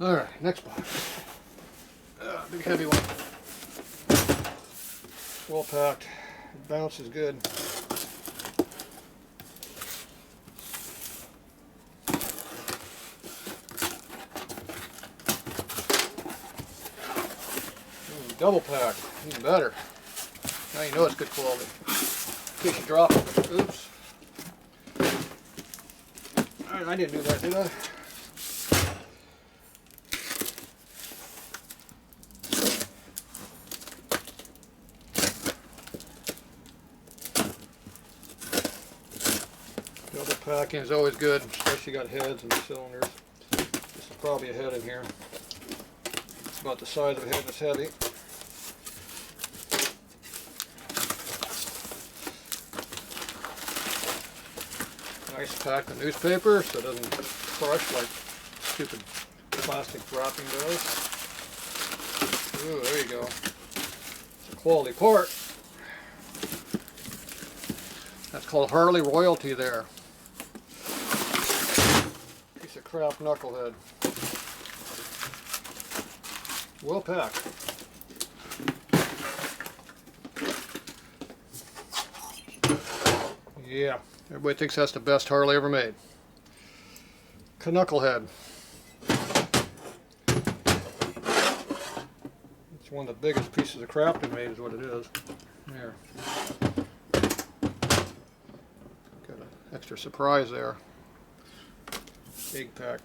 Alright, next box. Big heavy one. Well packed. Bounce is good. Double pack, even better. Now you know it's good quality. In case you drop it. Oops. Alright, I didn't do that, did I? Double packing is always good, especially got heads and cylinders. This is probably a head in here. It's about the size of a head that's heavy. Nice pack of newspaper so it doesn't crush like stupid plastic wrapping does. Ooh, there you go. It's a quality part. That's called Harley royalty there. Piece of crap knucklehead. Well packed. Yeah, everybody thinks that's the best Harley ever made. Knucklehead. It's one of the biggest pieces of crap they made is what it is. There. Got an extra surprise there. Big pack.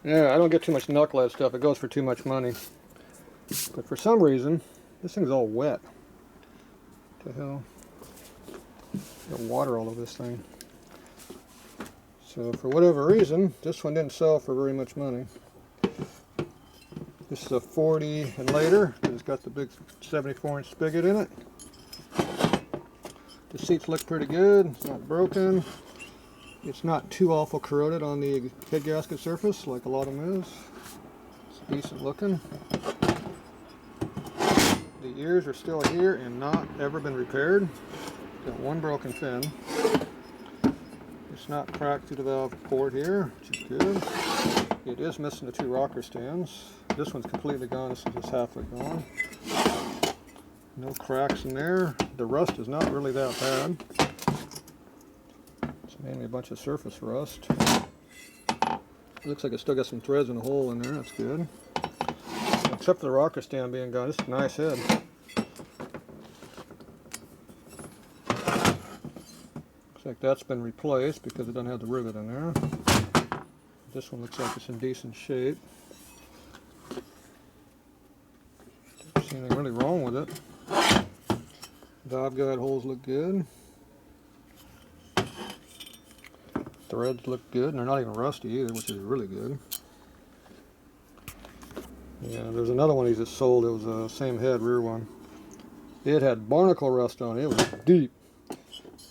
Yeah, I don't get too much knucklehead stuff. It goes for too much money. But for some reason, this thing's all wet. What the hell? Got water all over this thing. So for whatever reason, this one didn't sell for very much money. This is a 40 and later, because it's got the big 74-inch spigot in it. The seats look pretty good. It's not broken. It's not too awful corroded on the head gasket surface like a lot of them is. It's decent looking. The ears are still here and not ever been repaired. Got one broken fin. It's not cracked through the valve port here, which is good. It is missing the two rocker stands. This one's completely gone. This one's just halfway gone. No cracks in there. The rust is not really that bad. It's mainly a bunch of surface rust. It looks like it's still got some threads and a hole in there. That's good. Except for the rocker stand being gone. This is a nice head. Looks like that's been replaced because it doesn't have the rivet in there. This one looks like it's in decent shape. Don't see anything really wrong with it. Valve guide holes look good. Threads look good, and they're not even rusty either, which is really good. Yeah, there's another one he just sold. It was the same head, rear one. It had barnacle rust on it. It was deep.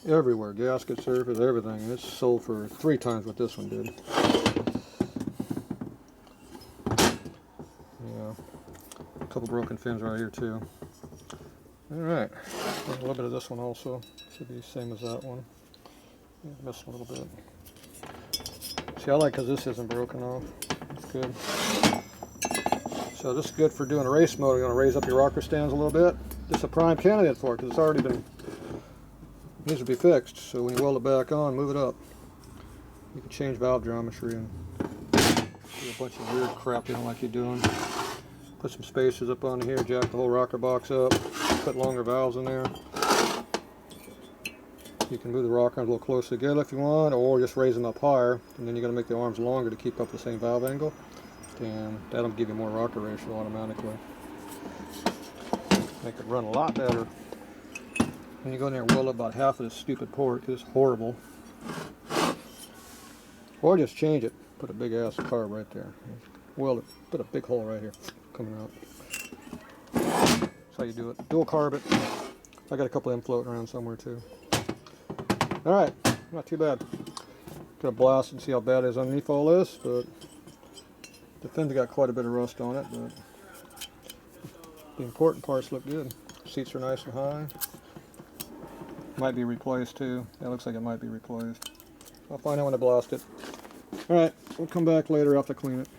Everywhere. Gasket surface, everything. And it's sold for 3 times what this one did. Yeah. A couple broken fins right here, too. Alright. A little bit of this one also. Should be the same as that one. Yeah, missed a little bit. See, I like because this isn't broken off. It's good. So this is good for doing a race mode. You're going to raise up your rocker stands a little bit. This is a prime candidate for it because it's already been, needs to be fixed. So when you weld it back on, move it up. You can change valve geometry and do a bunch of weird crap you don't like you doing. Put some spacers up on here, jack the whole rocker box up, put longer valves in there. You can move the rocker a little closer together if you want, or just raise them up higher, and then you're going to make the arms longer to keep up the same valve angle. And that'll give you more rocker ratio automatically. Make it run a lot better. When you go in there and weld up about half of this stupid port, it's horrible. Or just change it. Put a big ass carb right there. Weld it. Put a big hole right here coming out. That's how you do it. Dual carb it. I got a couple of them floating around somewhere too. Alright, not too bad. Gonna blast and see how bad it is underneath all this, but the fin's got quite a bit of rust on it, but the important parts look good. Seats are nice and high. Might be replaced too. That looks like it might be replaced. I'll find out when I blast it. Alright. we'll come back later, I'll have to clean it.